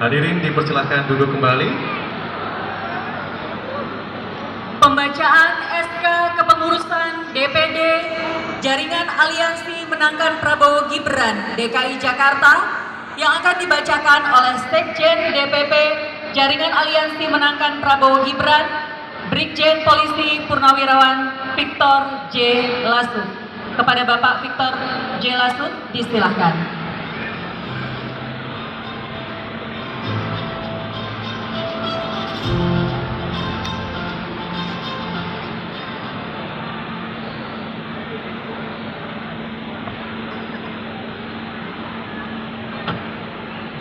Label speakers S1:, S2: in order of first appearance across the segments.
S1: Hadirin dipersilahkan duduk kembali.
S2: Pembacaan SK Kepengurusan DPD Jaringan Aliansi Menangkan Prabowo Gibran DKI Jakarta yang akan dibacakan oleh Sekjen DPP Jaringan Aliansi Menangkan Prabowo Gibran, Brigjen Polisi Purnawirawan Victor J. Lasut. Kepada Bapak Victor J. Lasut, disilahkan.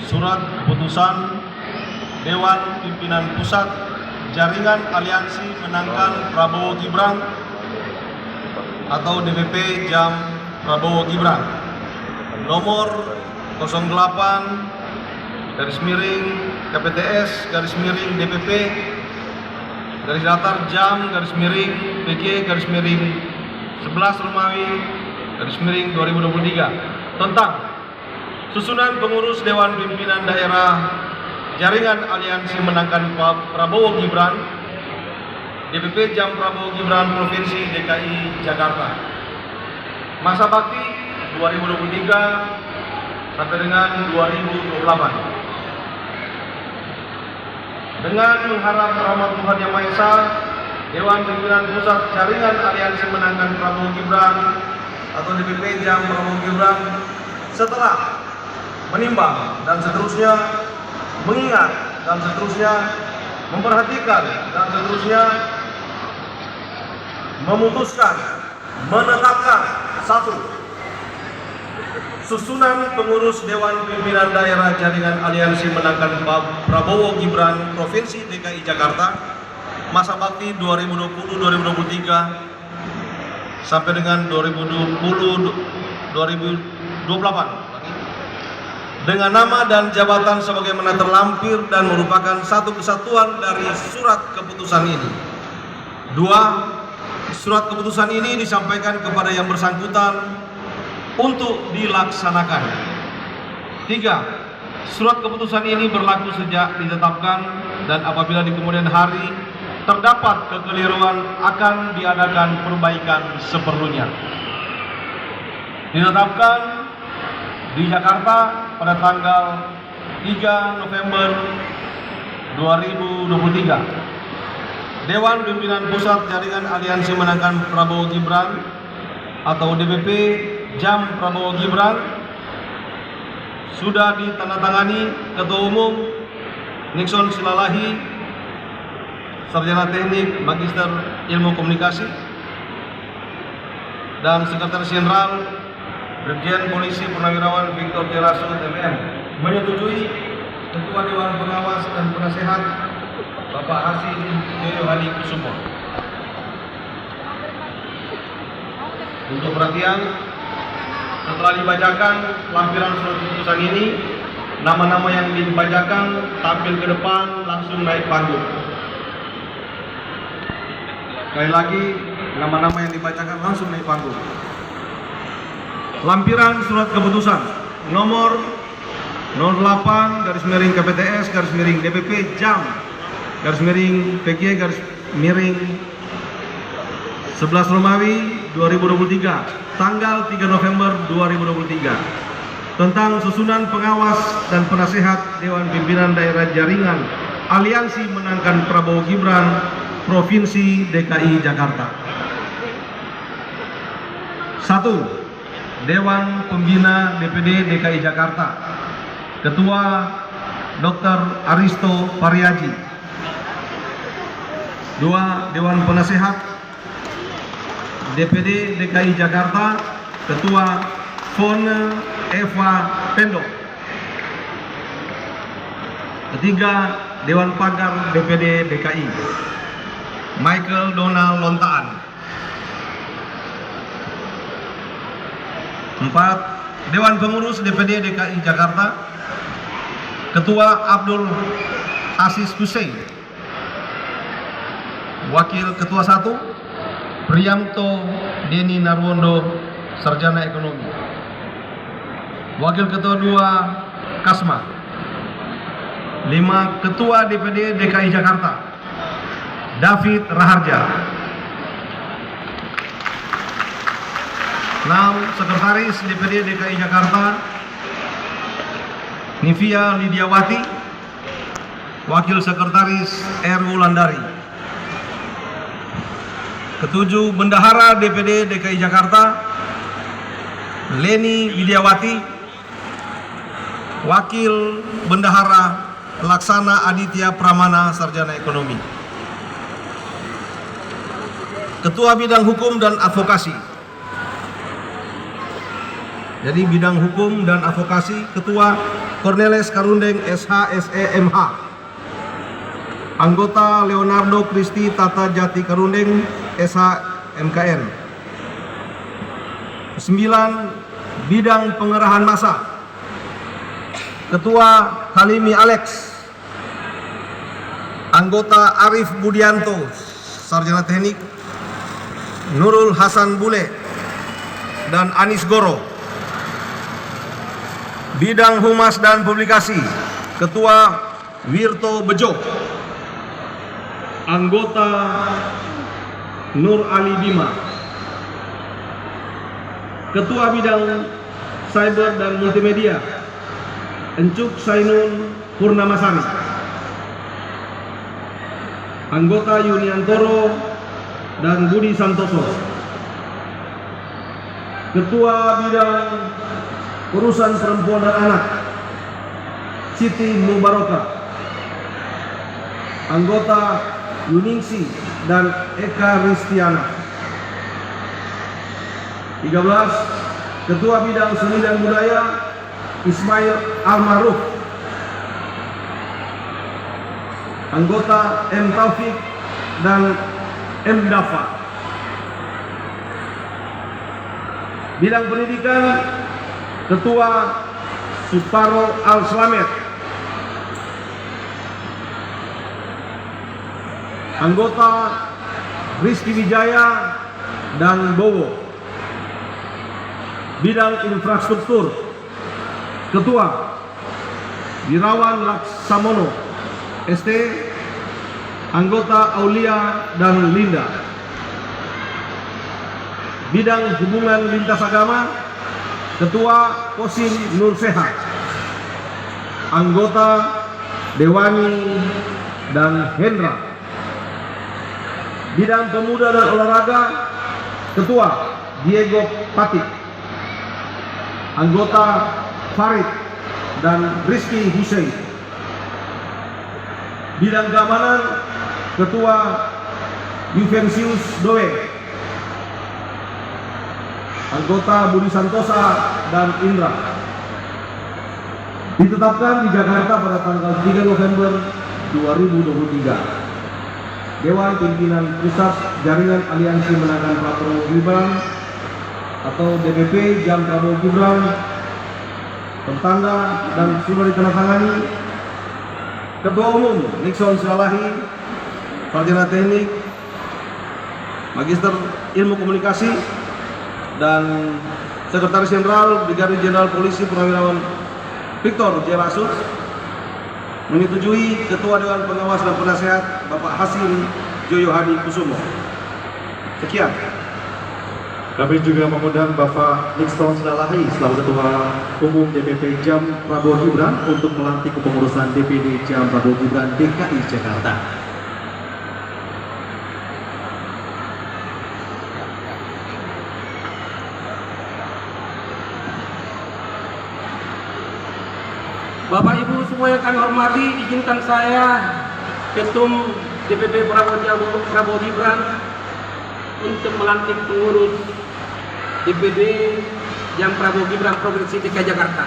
S3: Surat Keputusan Dewan Pimpinan Pusat Jaringan Aliansi Menangkan Prabowo Gibran atau DPP Jam Prabowo Gibran nomor 08/KPTS/DPP _Jam_PG_11 Romawi_2023 tentang susunan pengurus Dewan Pimpinan Daerah Jaringan Aliansi Menangkan Prabowo Gibran DPP Jam Prabowo Gibran Provinsi DKI Jakarta. Masa bakti 2023 sampai dengan 2028. Dengan mengharap rahmat Tuhan Yang Maha Esa, Dewan Pimpinan Pusat Jaringan Aliansi Menangkan Prabowo Gibran atau DPP Jam Prabowo Gibran setelah menimbang dan seterusnya, mengingat dan seterusnya, memperhatikan dan seterusnya, memutuskan, menetapkan satu, susunan pengurus Dewan Pimpinan Daerah Jaringan Aliansi Menangkan Prabowo Gibran Provinsi DKI Jakarta masa bakti 2020-2023 sampai dengan 2028 dengan nama dan jabatan sebagaimana terlampir dan merupakan satu kesatuan dari surat keputusan ini. 2. Surat keputusan ini disampaikan kepada yang bersangkutan untuk dilaksanakan. 3. Surat keputusan ini berlaku sejak ditetapkan dan apabila di kemudian hari terdapat kekeliruan akan diadakan perbaikan seperlunya. Ditetapkan di Jakarta pada tanggal 3 November 2023. Dewan Pimpinan Pusat Jaringan Aliansi Menangkan Prabowo Gibran atau DPP Jam Prabowo Gibran sudah ditandatangani Ketua Umum Nixon Silalahi, Sarjana Teknik Magister Ilmu Komunikasi, dan Sekretaris Jenderal Brigjen Polisi Purnawirawan Victor J. Lasut MM, menyetujui Ketua Dewan Pengawas dan Penasehat Bapak Hasim Joyo Hadi Kusumo. Untuk perhatian, setelah dibacakan lampiran surat keputusan ini, nama-nama yang dibacakan tampil ke depan langsung naik panggung. Sekali lagi, nama-nama yang dibacakan langsung naik panggung. Lampiran surat keputusan nomor 08/KPTS/DPP Jam PG_11 Romawi 2023 tanggal 3 November 2023 tentang susunan pengawas dan penasehat Dewan Pimpinan Daerah Jaringan Aliansi Menangkan Prabowo Gibran Provinsi DKI Jakarta. 1. Dewan Pembina DPD DKI Jakarta, Ketua Dr. Aristo Pariaji. 2. Dewan Penasehat DPD DKI Jakarta, Ketua Fone Eva Pendo. 3. Dewan Pagar DPD DKI, Michael Donald Lontaan. 4. Dewan Pengurus DPD DKI Jakarta, Ketua Abdul Aziz Hussein. Wakil Ketua 1 Priyanto Deni Narwondo, Sarjana Ekonomi. Wakil Ketua 2 Kasma. 5. Ketua DPD DKI Jakarta David Raharja. 6. Sekretaris DPD DKI Jakarta Nivia Lidiawati. Wakil Sekretaris R. Wulandari. 7. Bendahara DPD DKI Jakarta Leni Widiawati. Wakil Bendahara Laksana Aditya Pramana, Sarjana Ekonomi. Ketua Bidang Hukum dan Advokasi. Jadi bidang hukum dan advokasi, Ketua Cornelis Karundeng SH.SE.MH. Anggota Leonardo Kristi Tata Jati Karundeng SH.MKN. 9. Bidang Pengerahan Massa. Ketua Halimi Alex. Anggota Arif Budianto, Sarjana Teknik, Nurul Hasan Bule, dan Anis Goro. Bidang Humas dan Publikasi, Ketua Wirto Bejo. Anggota Nur Ali Bima. Ketua Bidang Cyber dan Multimedia, Encuk Sainun Purnamasari. Anggota Yuniantoro dan Budi Santoso. Ketua Bidang Urusan Perempuan dan Anak, Siti Mubarokah. Anggota Yuningsi dan Eka Ristiana. 13. Ketua Bidang Seni dan Budaya Ismail Almaruf. Anggota M. Taufik dan M. Dafa. Bidang Pendidikan, Ketua Suparo Al-Slamet. Anggota Rizky Wijaya dan Bowo. Bidang Infrastruktur, Ketua Wirawan Laksamono ST. Anggota Aulia dan Linda. Bidang Hubungan Lintas Agama, Ketua Kosim Nur Sehat. Anggota Dewani dan Hendra. Bidang Pemuda dan Olahraga, Ketua Diego Patik. Anggota Farid dan Rizky Hussein. Bidang Keamanan, Ketua Juvensius Doe. Anggota Budi Santosa dan Indra. Ditetapkan di Jakarta pada tanggal 3 November 2023. Dewan Pimpinan Pusat Jaringan Aliansi Menangkan Prabowo Gibran atau DPP Jam Prabowo Gibran tertanda dan sudah ditandatangani Ketua Umum Nixon Salahi, Sarjana Teknik, Magister Ilmu Komunikasi, dan Sekretaris Jenderal Brigadir Jenderal Polisi Purnawirawan Victor J. Lasut. Menyetujui Ketua Dewan Pengawas dan Penasehat Bapak Hasim Joyo Hadi Kusumo. Sekian.
S1: Kami juga mengundang Bapak Nixon Salahi selaku Ketua Umum DPP Jam Prabowo Gibran untuk melantik kepengurusan DPD Jam Prabowo Gibran DKI Jakarta.
S4: Bapak Ibu semua yang kami hormati, izinkan saya Ketum DPP Prabowo Gibran untuk melantik pengurus DPD Jam Prabowo Gibran Provinsi DKI Jakarta.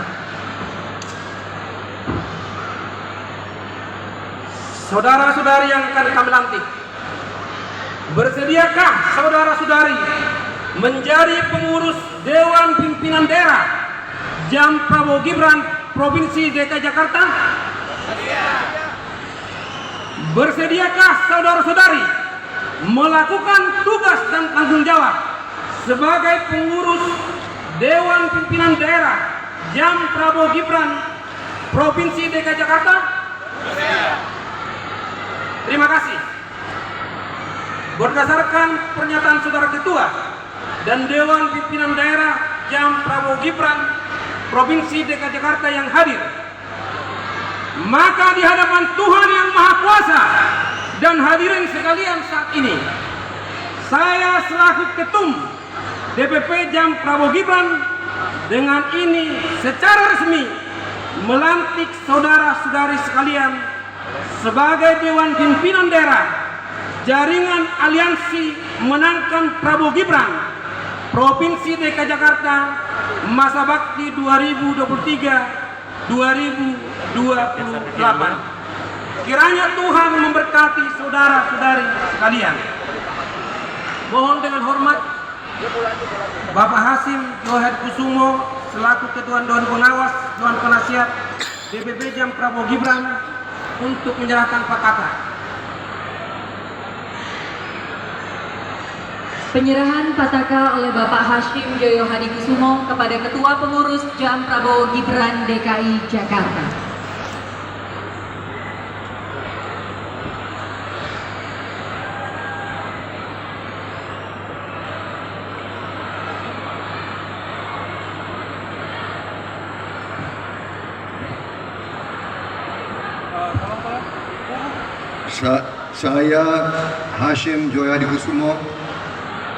S4: Saudara-saudari yang akan kami lantik, bersediakah saudara-saudari menjadi pengurus Dewan Pimpinan Daerah Jam Prabowo Gibran Provinsi DKI Jakarta? Bersediakah saudara-saudari melakukan tugas dan tanggung jawab sebagai pengurus Dewan Pimpinan Daerah Jam Prabowo Gibran Provinsi DKI Jakarta? Terima kasih. Berdasarkan pernyataan Saudara Ketua dan Dewan Pimpinan Daerah Jam Prabowo Gibran Provinsi DKI Jakarta yang hadir, maka di hadapan Tuhan Yang Maha Kuasa dan hadirin sekalian saat ini, saya selaku Ketum DPP Jam Prabowo Gibran dengan ini secara resmi melantik saudara-saudari sekalian sebagai Dewan Pimpinan Daerah Jaringan Aliansi Menangkan Prabowo Gibran Provinsi DKI Jakarta masa bakti 2023-2028. Kiranya Tuhan memberkati saudara-saudari sekalian. Mohon dengan hormat Bapak Hasim Johad Kusumo selaku Ketua Dewan Pengawas Dewan Penasihat DPP Jam Prabowo Gibran untuk menyerahkan fakta.
S2: Penyerahan Pataka oleh Bapak Hashim Joyo Hadikusumo kepada Ketua Pengurus Jam Prabowo Gibran DKI Jakarta.
S5: Saya Hashim Joyo Hadikusumo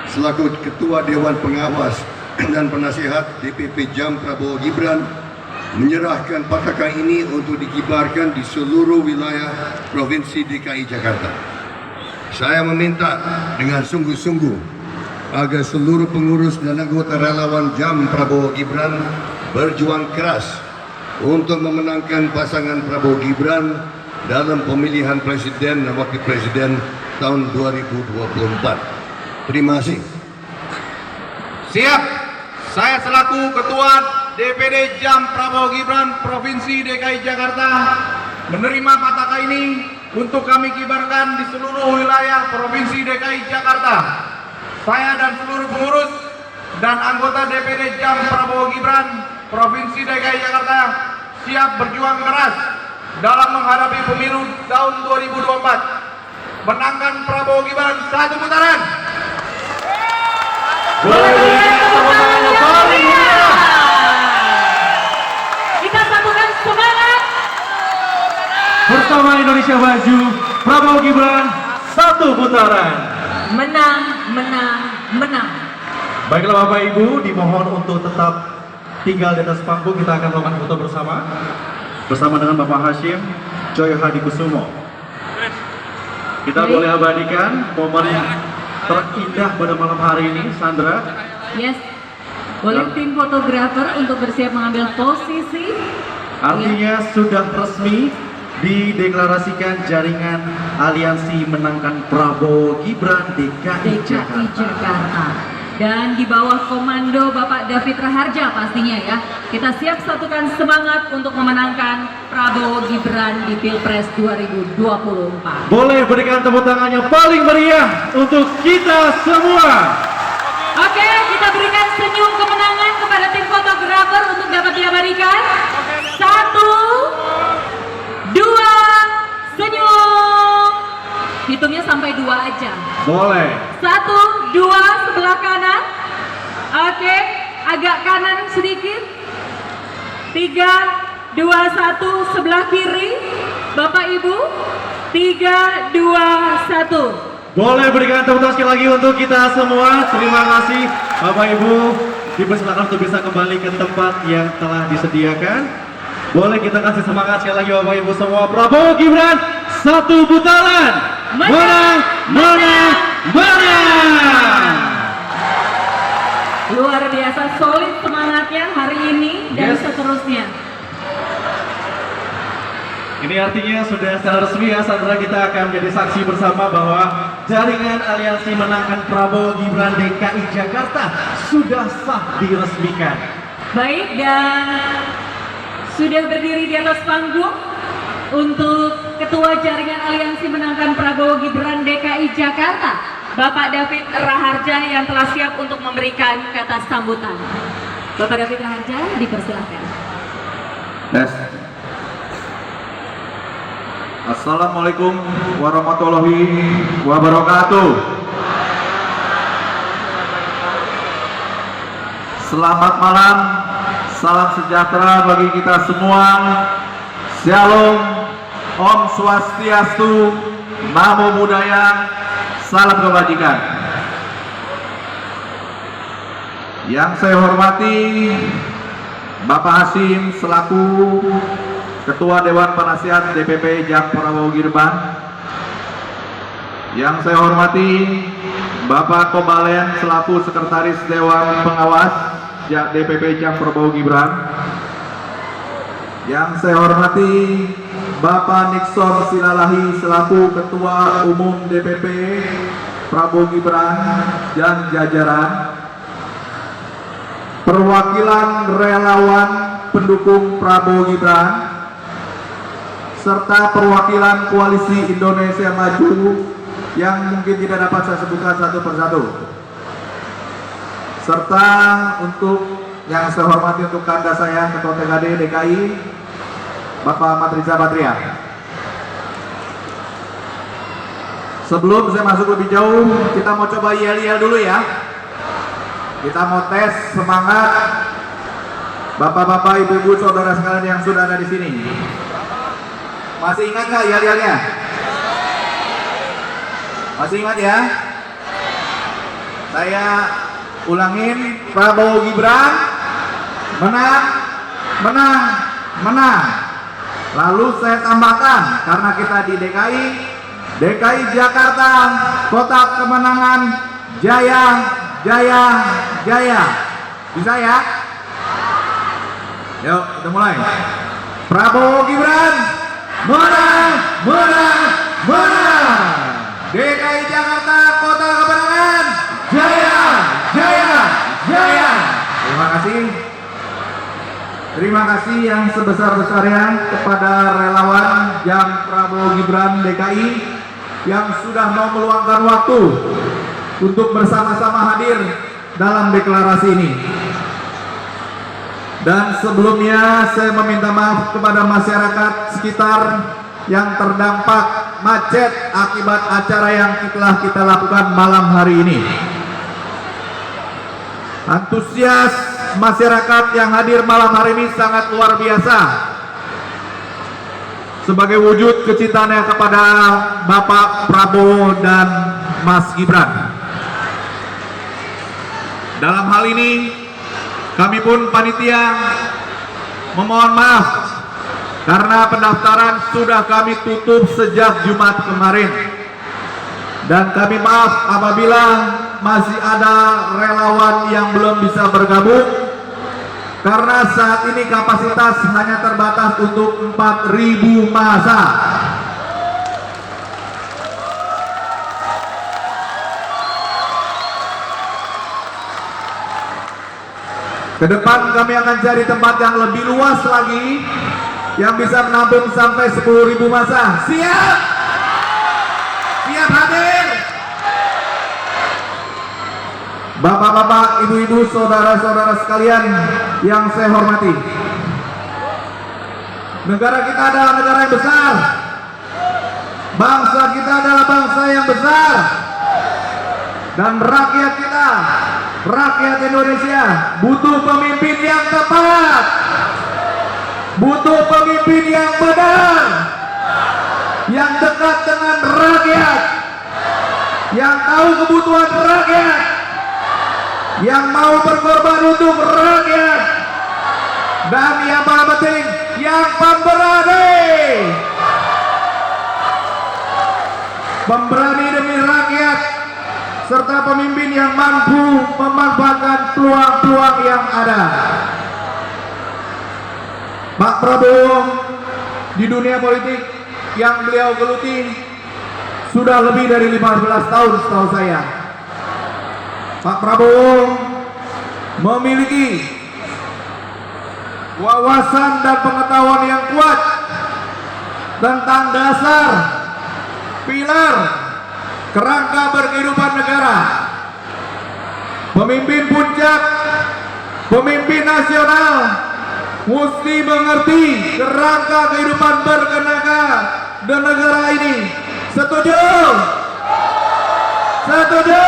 S5: selaku Ketua Dewan Pengawas dan Penasihat DPP Jam Prabowo Gibran menyerahkan pataka ini untuk dikibarkan di seluruh wilayah Provinsi DKI Jakarta. Saya meminta dengan sungguh-sungguh agar seluruh pengurus dan anggota relawan Jam Prabowo Gibran berjuang keras untuk memenangkan pasangan Prabowo Gibran dalam pemilihan Presiden dan Wakil Presiden tahun 2024. Terima kasih.
S3: Siap. Saya selaku Ketua DPD Jam Prabowo Gibran Provinsi DKI Jakarta menerima pataka ini untuk kami kibarkan di seluruh wilayah Provinsi DKI Jakarta. Saya dan seluruh pengurus dan anggota DPD Jam Prabowo Gibran Provinsi DKI Jakarta siap berjuang keras dalam menghadapi pemilu tahun 2024. Menangkan Prabowo Gibran satu putaran.
S2: Kita sambungkan semangat.
S1: Bersama Indonesia Maju, Prabowo Gibran satu putaran.
S2: Menang, menang, menang.
S1: Baiklah Bapak Ibu, dimohon untuk tetap tinggal di atas panggung. Kita akan melakukan foto bersama dengan Bapak Hashim Joyo Hadikusumo. Kita boleh abadikan momen terindah pada malam hari ini, Sandra.
S2: Yes. Boleh tim fotografer untuk bersiap mengambil posisi.
S1: Artinya sudah resmi dideklarasikan Jaringan Aliansi Menangkan Prabowo Gibran DKI Jakarta. Dan di bawah komando Bapak David Raharja pastinya ya. Kita siap satukan semangat untuk memenangkan Prabowo Gibran di Pilpres 2024. Boleh berikan tepuk tangan yang paling meriah untuk kita semua.
S2: Oke, kita berikan senyum kemenangan kepada tim fotografer untuk dapat diabadikan. 1, 2, senyum. Hitungnya sampai 2 aja.
S1: Boleh.
S2: 1, 2, sebelah kanan. Oke, agak kanan sedikit. 3, 2, 1, sebelah kiri. Bapak Ibu, 3, 2, 1.
S1: Boleh berikan tepuk tangan sekali lagi untuk kita semua. Terima kasih Bapak Ibu. Dipersilakan untuk bisa kembali ke tempat yang telah disediakan. Boleh kita kasih semangat sekali lagi Bapak Ibu semua. Prabowo Gibran satu putaran. Menang, menang, menang.
S2: Luar biasa solid semangatnya hari ini dan
S1: Yes.
S2: seterusnya.
S1: Ini artinya sudah secara resmi ya Sandra, kita akan menjadi saksi bersama bahwa Jaringan Aliansi Menangkan Prabowo Gibran DKI Jakarta sudah sah diresmikan.
S2: Baik, dan sudah berdiri di atas panggung untuk Ketua Jaringan Aliansi Menangkan Prabowo Gibran DKI Jakarta, Bapak David Raharja yang telah siap untuk memberikan kata sambutan. Bapak David Raharja, dipersilakan.
S5: Yes.
S6: Assalamualaikum warahmatullahi wabarakatuh. Selamat malam, salam sejahtera bagi kita semua. Shalom, Om Swastiastu, Namo Buddhaya, salam kebajikan. Yang saya hormati Bapak Hasim selaku Ketua Dewan Penasihat DPP Jam Prabowo Gibran. Yang saya hormati Bapak Kobalen selaku Sekretaris Dewan Pengawas DPP Jam Prabowo Gibran. Yang saya hormati Bapak Nixon Silalahi selaku Ketua Umum DPP Prabowo Gibran dan jajaran. Perwakilan relawan pendukung Prabowo Gibran serta perwakilan Koalisi Indonesia Maju yang mungkin tidak dapat saya sebutkan satu persatu, serta untuk yang saya hormati untuk kanda saya Ketua TKD DKI Bapak Ahmad Riza Patria. Sebelum saya masuk lebih jauh, kita mau coba yel-yel dulu ya. Kita mau tes semangat Bapak-bapak, ibu-ibu, saudara sekalian yang sudah ada di sini. Masih ingat nggak yel-yelnya? Masih ingat ya? Saya ulangin, Prabowo Gibran menang, menang, menang. Lalu saya tambahkan, karena kita di DKI Jakarta, kota kemenangan, jaya, jaya, jaya. Bisa ya? Yuk, kita mulai. Prabowo Gibran menang, menang, menang. DKI Jakarta, kota kemenangan, jaya, jaya, jaya. Terima kasih. Terima kasih yang sebesar-besarnya kepada relawan Jam Prabowo Gibran DKI yang sudah mau meluangkan waktu untuk bersama-sama hadir dalam deklarasi ini. Dan sebelumnya saya meminta maaf kepada masyarakat sekitar yang terdampak macet akibat acara yang telah kita lakukan malam hari ini. Antusias masyarakat yang hadir malam hari ini sangat luar biasa. Sebagai wujud kecintaannya kepada Bapak Prabowo dan Mas Gibran. Dalam hal ini kami pun panitia memohon maaf karena pendaftaran sudah kami tutup sejak Jumat kemarin. Dan kami maaf apabila masih ada relawan yang belum bisa bergabung karena saat ini kapasitas hanya terbatas untuk 4.000 massa. Kedepan kami akan cari tempat yang lebih luas lagi yang bisa menampung sampai 10.000 massa. Siap? Siap hadir? Bapak-bapak, ibu-ibu, saudara-saudara sekalian yang saya hormati. Negara kita adalah negara yang besar. Bangsa kita adalah bangsa yang besar. Dan rakyat kita, rakyat Indonesia butuh pemimpin yang tepat, butuh pemimpin yang benar, yang dekat dengan rakyat, yang tahu kebutuhan rakyat, yang mau berkorban untuk rakyat, dan yang paling penting, yang pemberani demi rakyat, serta pemimpin yang mampu memanfaatkan peluang-peluang yang ada. Pak Prabowo di dunia politik yang beliau geluti sudah lebih dari 15 tahun setahu saya. Pak Prabowo memiliki wawasan dan pengetahuan yang kuat tentang dasar, pilar, kerangka berkehidupan negara. Pemimpin puncak, pemimpin nasional mesti mengerti kerangka kehidupan dan negara ini. Setuju? Setuju?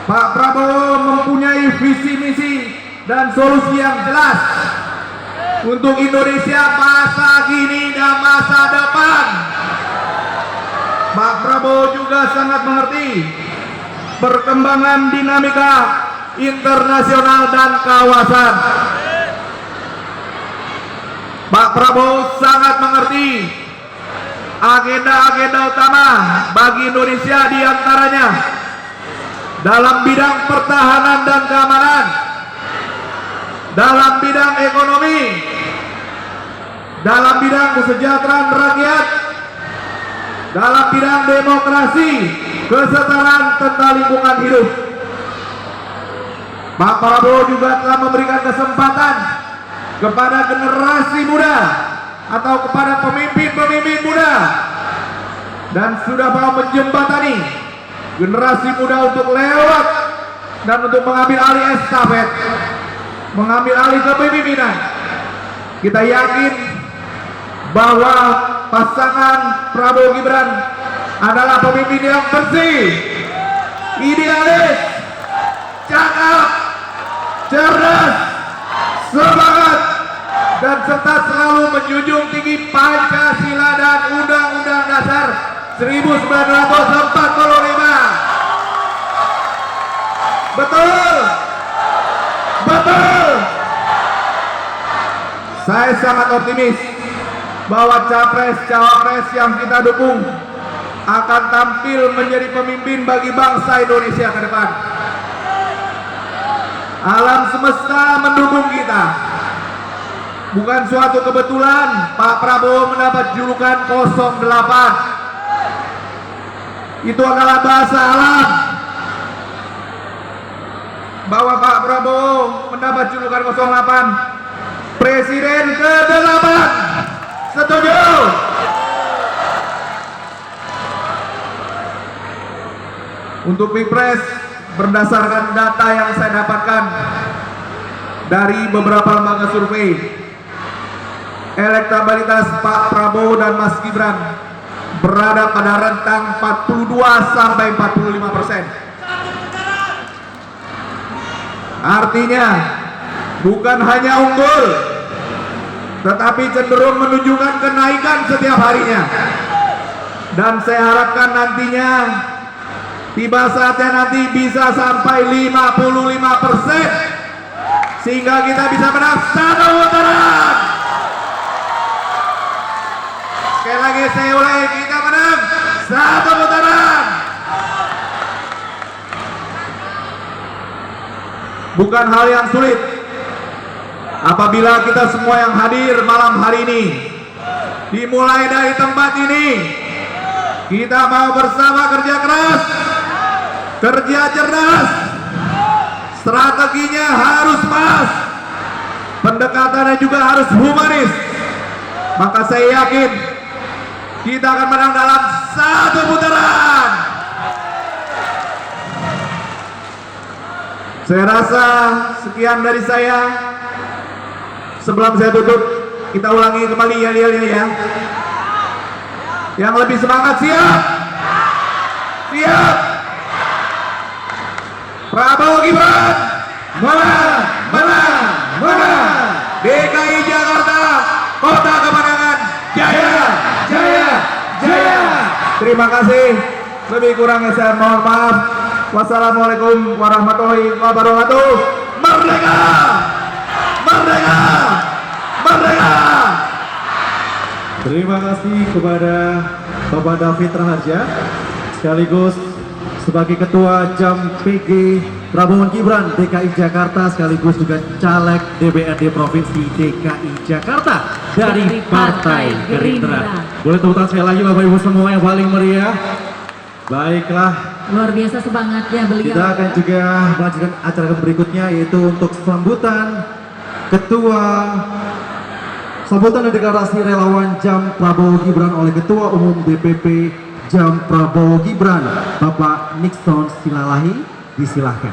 S6: Pak Prabowo mempunyai visi misi dan solusi yang jelas untuk Indonesia masa kini dan masa depan. Pak Prabowo juga sangat mengerti perkembangan dinamika internasional dan kawasan. Pak Prabowo sangat mengerti agenda-agenda utama bagi Indonesia, diantaranya dalam bidang pertahanan dan keamanan, dalam bidang ekonomi, dalam bidang kesejahteraan rakyat, dalam bidang demokrasi, kesetaraan tentang lingkungan hidup. Pak Prabowo juga telah memberikan kesempatan kepada generasi muda atau kepada pemimpin-pemimpin muda, dan sudah mau menjembatani generasi muda untuk lewat dan untuk mengambil alih estafet, mengambil alih kepemimpinan. Kita yakin bahwa pasangan Prabowo Gibran adalah pemimpin yang bersih, idealis, cakap, cerdas, semangat, dan serta selalu menjunjung tinggi Pancasila dan Undang-Undang Dasar 1945. Betul? Betul? Saya sangat optimis bahwa capres-cawapres yang kita dukung akan tampil menjadi pemimpin bagi bangsa Indonesia ke depan. Alam semesta mendukung kita. Bukan suatu kebetulan Pak Prabowo mendapat julukan 08. Itu adalah bahasa alam bahwa Pak Prabowo mendapat julukan 08, Presiden ke-8. Setuju? Untuk Pilpres, berdasarkan data yang saya dapatkan dari beberapa lembaga survei, elektabilitas Pak Prabowo dan Mas Gibran berada pada rentang 42 sampai 45%. Artinya bukan hanya unggul, tetapi cenderung menunjukkan kenaikan setiap harinya. Dan saya harapkan nantinya, tiba saatnya nanti bisa sampai 55%, sehingga kita bisa menang satu putaran. Sekali lagi saya ulangi, kita menang satu putaran. Bukan hal yang sulit apabila kita semua yang hadir malam hari ini, dimulai dari tempat ini, kita mau bersama kerja keras, kerja cerdas, strateginya harus pas, pendekatannya juga harus humanis. Maka saya yakin kita akan menang dalam satu putaran. Saya rasa sekian dari saya. Sebelum saya tutup, kita ulangi kembali yel-yelnya ya. Yang lebih semangat, siap? Siap? Prabowo Gibran, menang, menang, menang. DKI Jakarta, kota kemenangan, jaya, jaya, jaya. Terima kasih. Lebih kurangnya saya mohon maaf. Wassalamualaikum warahmatullahi wabarakatuh. Merdeka! Merdeka! Merdeka!
S1: Terima kasih kepada Bapak David Raharja, sekaligus sebagai Ketua JAM PG Prabowo Gibran DKI Jakarta, sekaligus juga Caleg DPRD Provinsi DKI Jakarta dari Partai Gerindra. Boleh tepuk tangan sekali lagi Bapak Ibu semua yang paling meriah. Baiklah,
S2: Luar biasa semangatnya beliau.
S1: kita akan juga melanjutkan acara berikutnya, yaitu untuk sambutan sambutan dan deklarasi relawan JAM Prabowo Gibran oleh Ketua Umum DPP JAM Prabowo Gibran, Bapak Nixon Silalahi. Disilahkan.